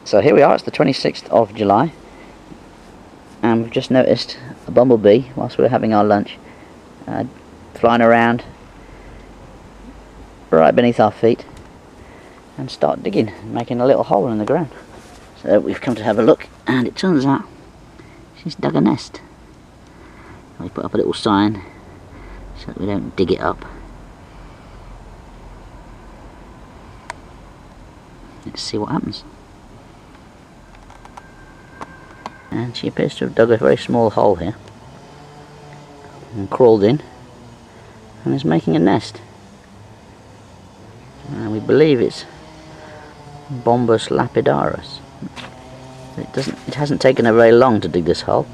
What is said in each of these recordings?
So here we are, it's the 26th of July, and we've just noticed a bumblebee whilst we were having our lunch flying around right beneath our feet and start digging, making a little hole in the ground. So we've come to have a look, and it turns out she's dug a nest. We put up a little sign so that we don't dig it up. Let's see what happens. And she appears to have dug a very small hole here and crawled in and is making a nest. And we believe it's Bombus Lapidarius. It hasn't taken her very long to dig this hole.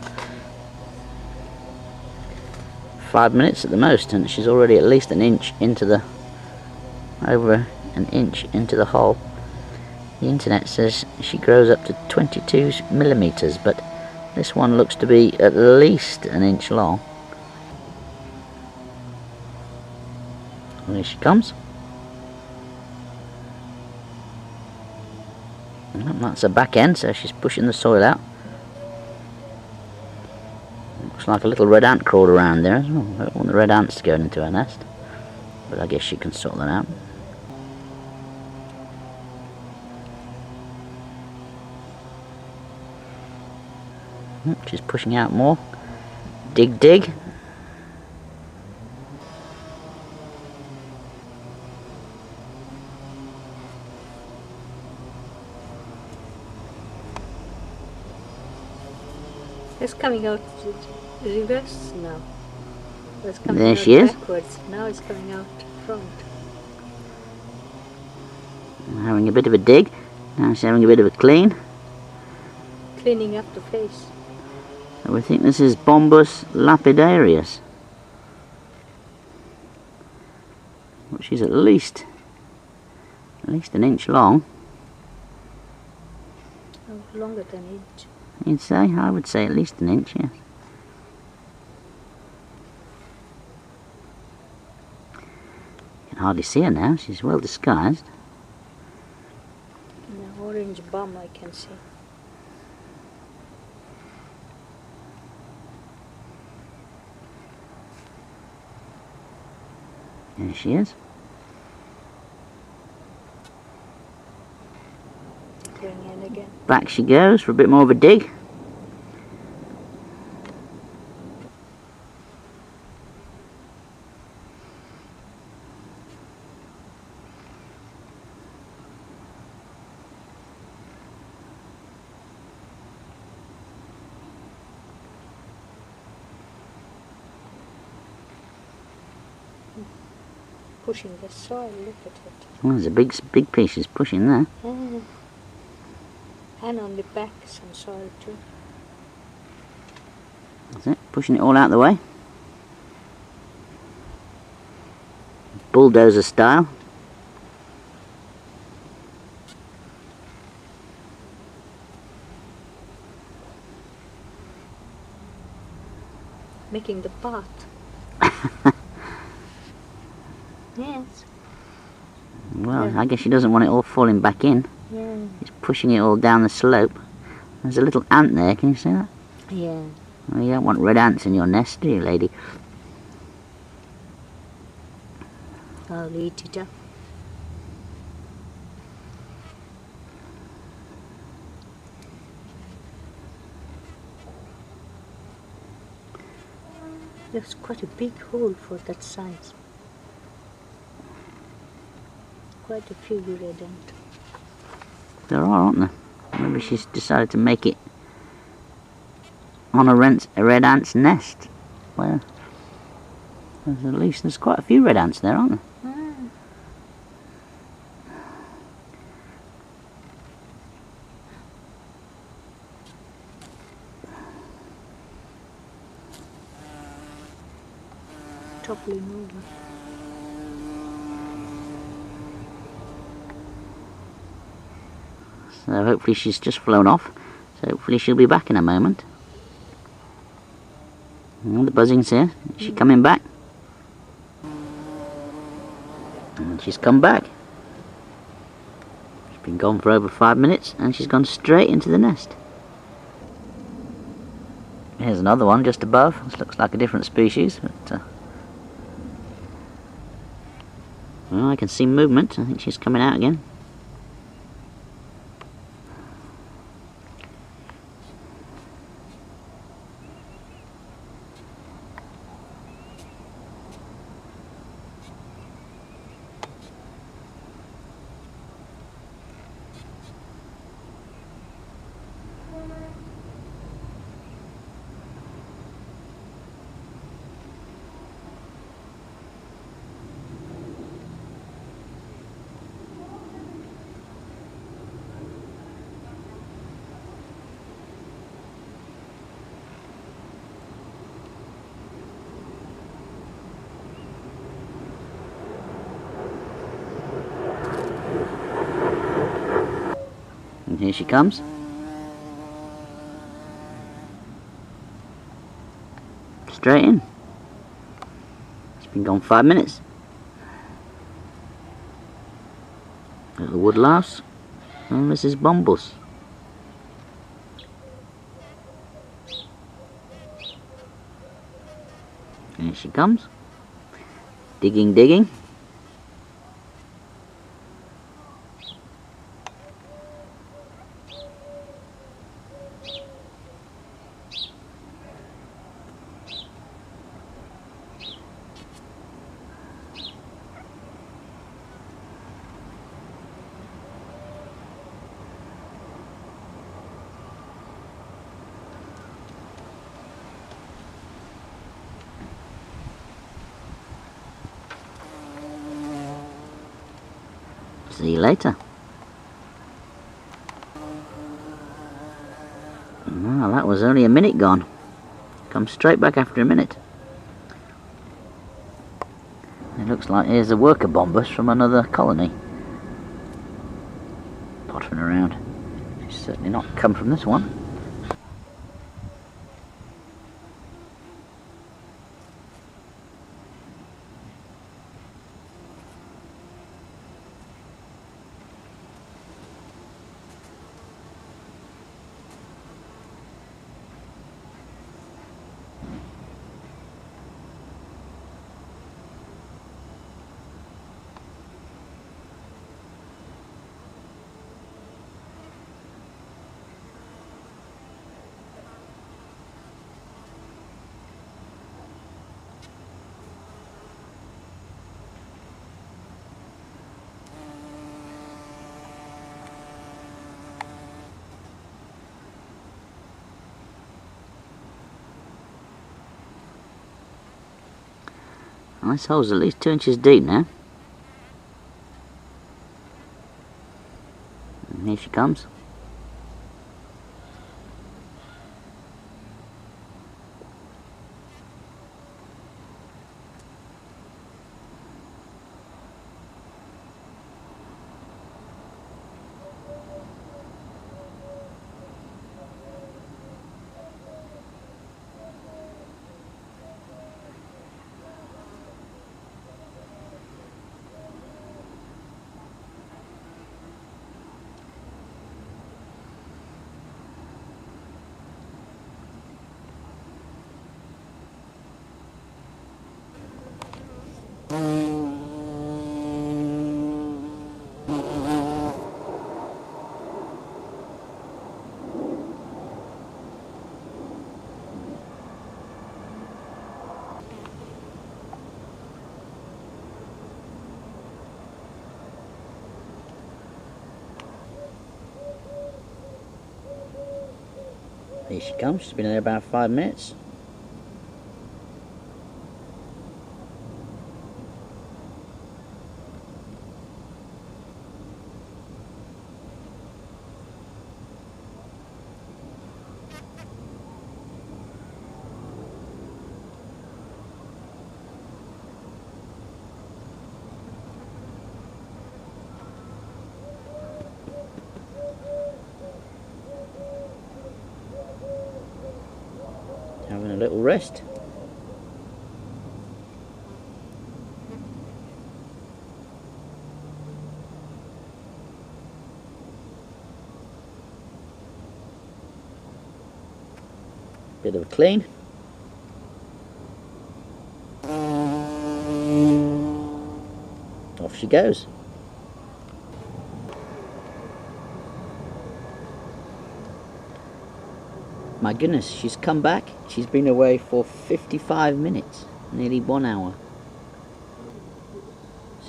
5 minutes at the most, and she's already at least an inch into the over an inch into the hole. The internet says she grows up to 22 millimeters, but this one looks to be at least an inch long. And here she comes. And that's her back end, so she's pushing the soil out. Looks like a little red ant crawled around there as well. I don't want the red ants going into her nest, but I guess she can sort that out. She's pushing out more. Dig, dig. It's coming out reverse now. It's coming There out she is. backwards. Now it's coming out front. Having a bit of a dig. Now she's having a bit of a clean. Cleaning up the face. So we think this is Bombus Lapidarius. Well, she's at least an inch long. Oh, longer than inch. You'd say? I would say at least an inch, yes. You can hardly see her now, she's well disguised. The orange bum I can see. There she is. Going in again. Back she goes for a bit more of a dig. Pushing the soil, look at it. Well, there's a big piece she's pushing there. And on the back some soil too. That's it, pushing it all out the way. Bulldozer style. Making the path. Yes. Well, Yeah. I guess she doesn't want it all falling back in. Yeah. She's pushing it all down the slope. There's a little ant there, can you see that? Yeah. Well, you don't want red ants in your nest, do you, lady? I'll eat it up. There's quite a big hole for that size. Quite a few red ant. There are, aren't there? Maybe she's decided to make it on a red ant's nest. Well, there's quite a few red ants there, aren't there? Toppling over. So hopefully she's just flown off. So hopefully she'll be back in a moment. And the buzzing's here. Is she coming back? And she's come back. Been gone for over 5 minutes and she's gone straight into the nest. Here's another one just above. This looks like a different species, but well, I can see movement. I think she's coming out again. And here she comes. Straight in. It's been gone 5 minutes. Little wood louse. And this is Bombus. Here she comes. Digging, digging. See you later. Well, that was only a minute gone. Come straight back after a minute. It looks like here's a worker Bombus from another colony. Pottering around. She's certainly not come from this one. Well, this hole's at least 2 inches deep now. And here she comes. Here she comes. She's been there about 5 minutes. Having a little rest. Bit of a clean. Off she goes. My goodness, she's come back. She's been away for 55 minutes, nearly 1 hour.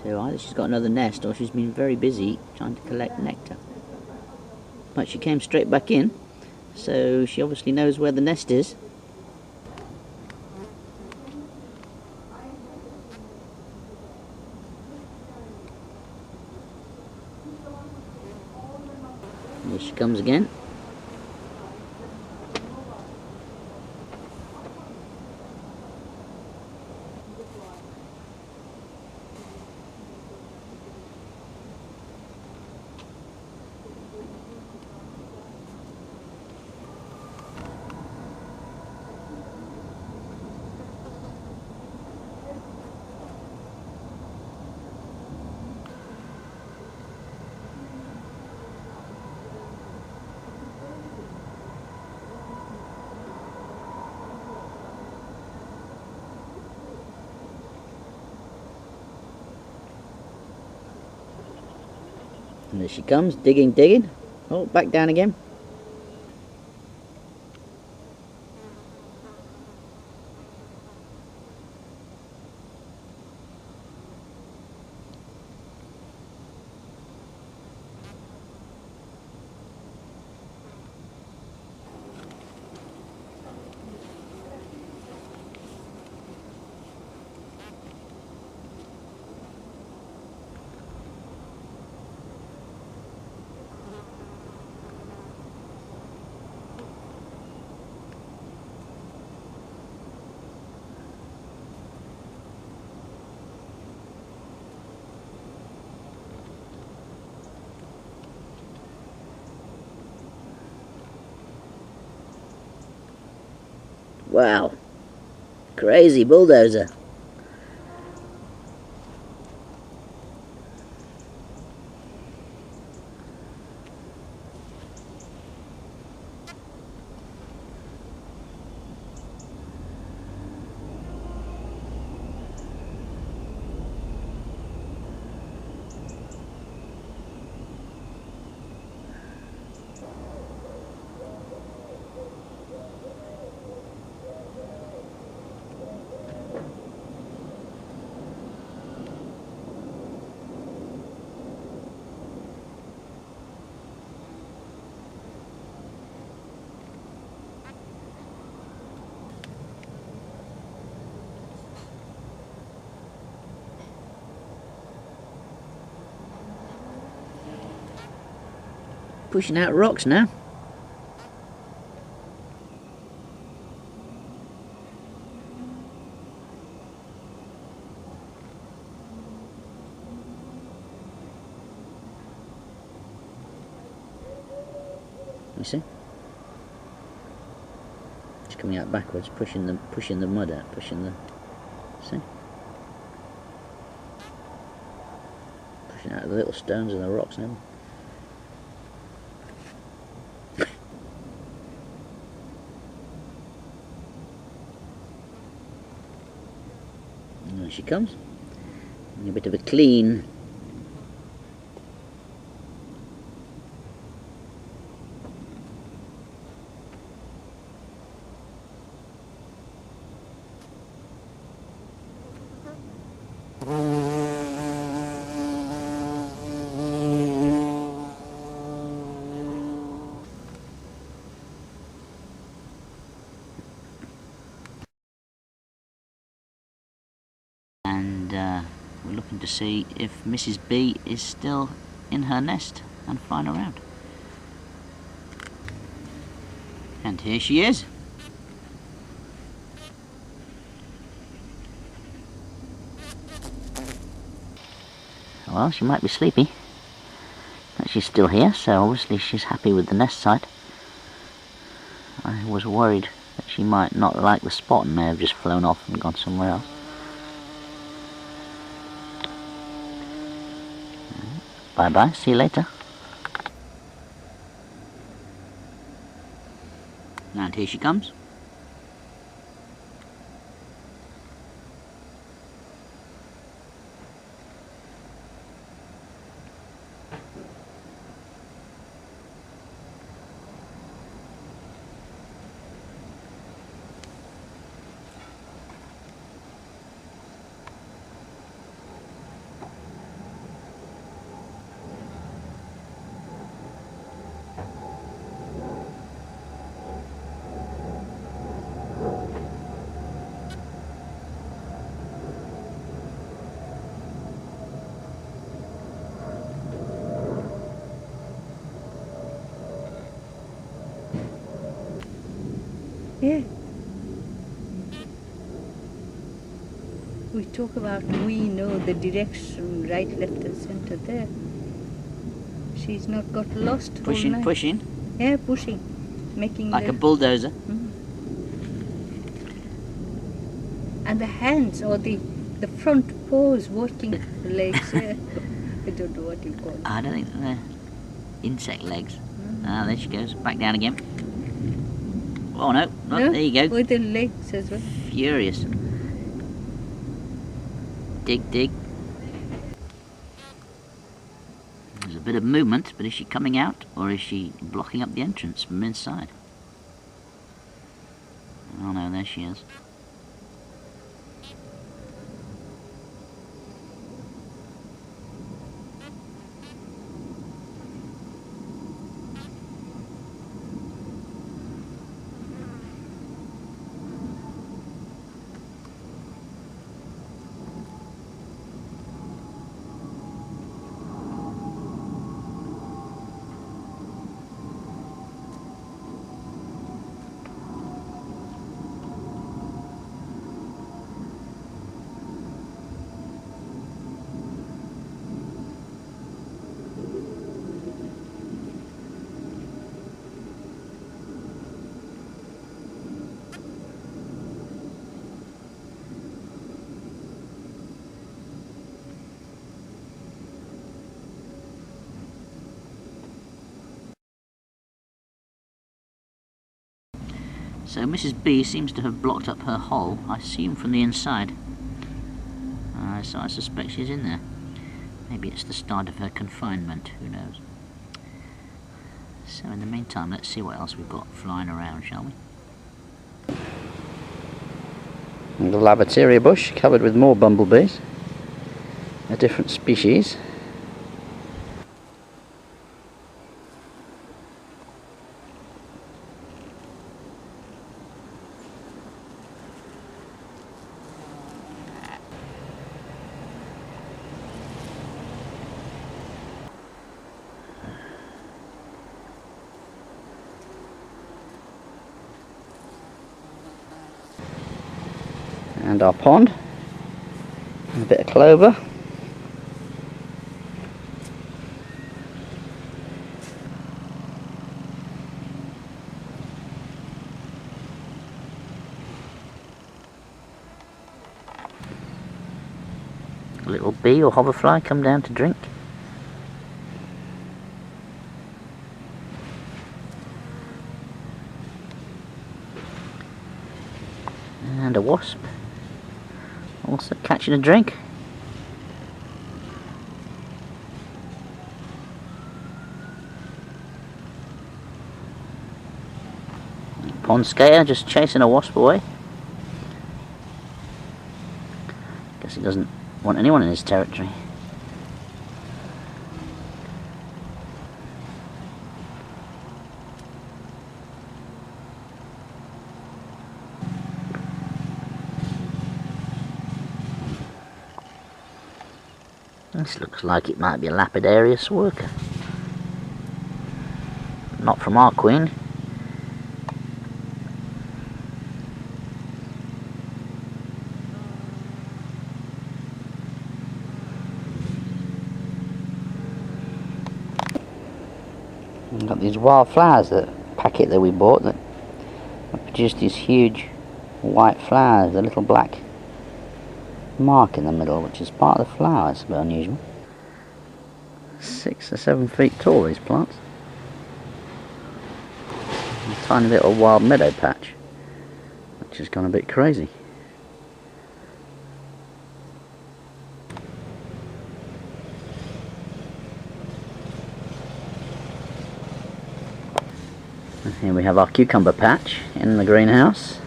So either she's got another nest or she's been very busy trying to collect nectar. But she came straight back in, so she obviously knows where the nest is. Here she comes again. And there she comes, digging, digging. Oh, back down again. Wow, crazy bulldozer. Pushing out rocks now. You see? It's coming out backwards, pushing the mud out, pushing the, see? Pushing out the little stones and the rocks and everything. And there she comes. And a bit of a clean. And we're looking to see if Mrs. B is still in her nest and flying around. And here she is. Well, she might be sleepy, but she's still here, so obviously she's happy with the nest site. I was worried that she might not like the spot and may have just flown off and gone somewhere else. Bye bye, see you later. And here she comes. Yeah. We talk about we know the direction, right, left and centre there. She's not got lost all Pushing, night. pushing, Yeah, pushing. Making like the... a bulldozer. And the hands or the front paws working the legs, yeah. I don't know what you call it. I don't think they're insect legs. Ah, there she goes. Back down again. Oh no, No, there you go. with the legs as well. Furious. Dig, dig. There's a bit of movement, but is she coming out or is she blocking up the entrance from inside? Oh no, there she is. So Mrs. B seems to have blocked up her hole, I assume from the inside. So I suspect she's in there. Maybe it's the start of her confinement, who knows. So in the meantime, let's see what else we've got flying around, shall we? And the Lapidarius bush covered with more bumblebees, a different species. And our pond, and a bit of clover. A little bee or hoverfly come down to drink. And a wasp also catching a drink. Pond skater just chasing a wasp away. Guess he doesn't want anyone in his territory. This looks like it might be a Lapidarius worker. Not from our queen. We've got these wildflowers, that packet that we bought that produced these huge white flowers, a little black mark in the middle, which is part of the flower. It's a bit unusual. 6 or 7 feet tall, these plants. A tiny little wild meadow patch, which has gone a bit crazy. And here we have our cucumber patch in the greenhouse,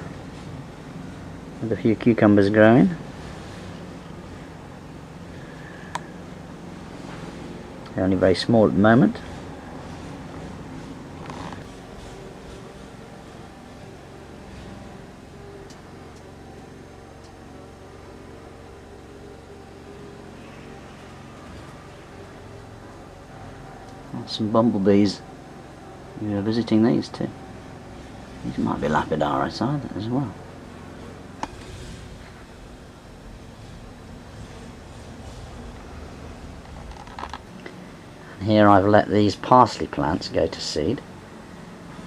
with a few cucumbers growing. They're only very small at the moment. Some bumblebees who are visiting these too. These might be Lapidarius as well. And here I've let these parsley plants go to seed.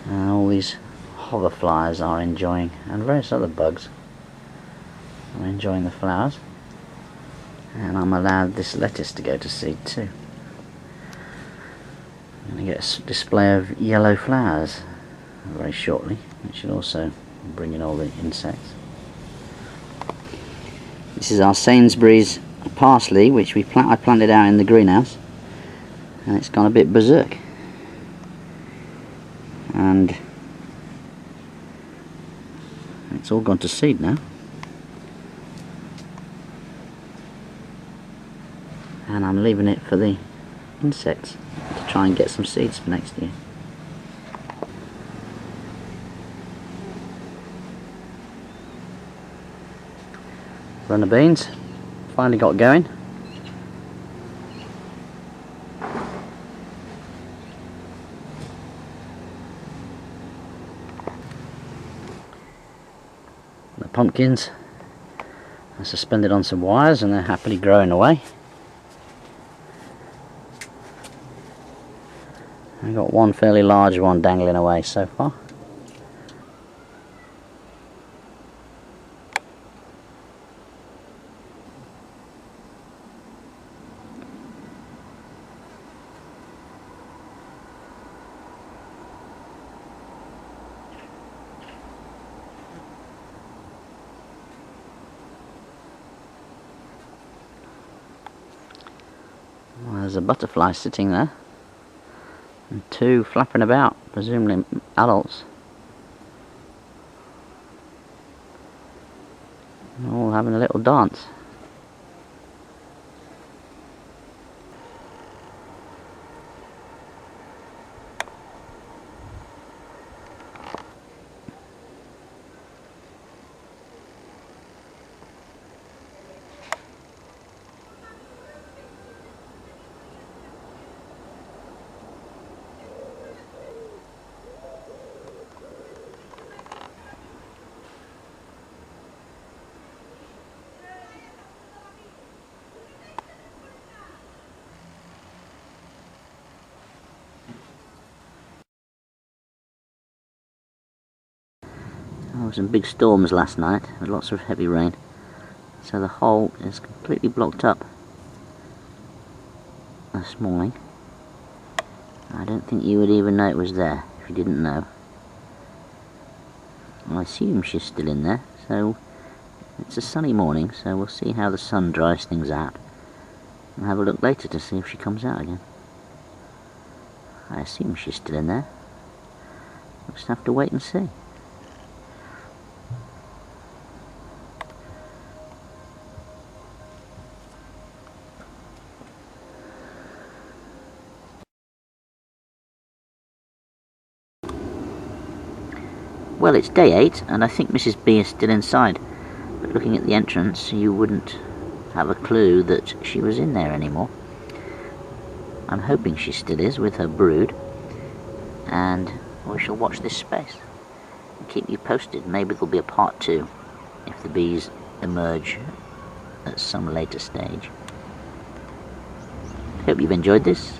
And all these hoverflies are enjoying, and various other bugs are enjoying the flowers. And I'm allowed this lettuce to go to seed too. I'm going to get a display of yellow flowers very shortly, which should also bring in all the insects. This is our Sainsbury's parsley, which I planted out in the greenhouse, and it's gone a bit berserk. And it's all gone to seed now. And I'm leaving it for the insects to try and get some seeds for next year. Runner beans finally got going. The pumpkins are suspended on some wires and they're happily growing away. I've got one fairly large one dangling away so far. Well, there's a butterfly sitting there. And two flapping about, presumably adults. All having a little dance. There were some big storms last night with lots of heavy rain, so the hole is completely blocked up this morning. I don't think you would even know it was there if you didn't know. I assume she's still in there, so it's a sunny morning, so we'll see how the sun dries things out and have a look later to see if she comes out again. I assume she's still in there. We'll just have to wait and see. Well, it's day 8 and I think Mrs. B is still inside, but looking at the entrance you wouldn't have a clue that she was in there anymore. I'm hoping she still is with her brood, and we shall watch this space and keep you posted. Maybe there'll be a part 2 if the bees emerge at some later stage. Hope you've enjoyed this.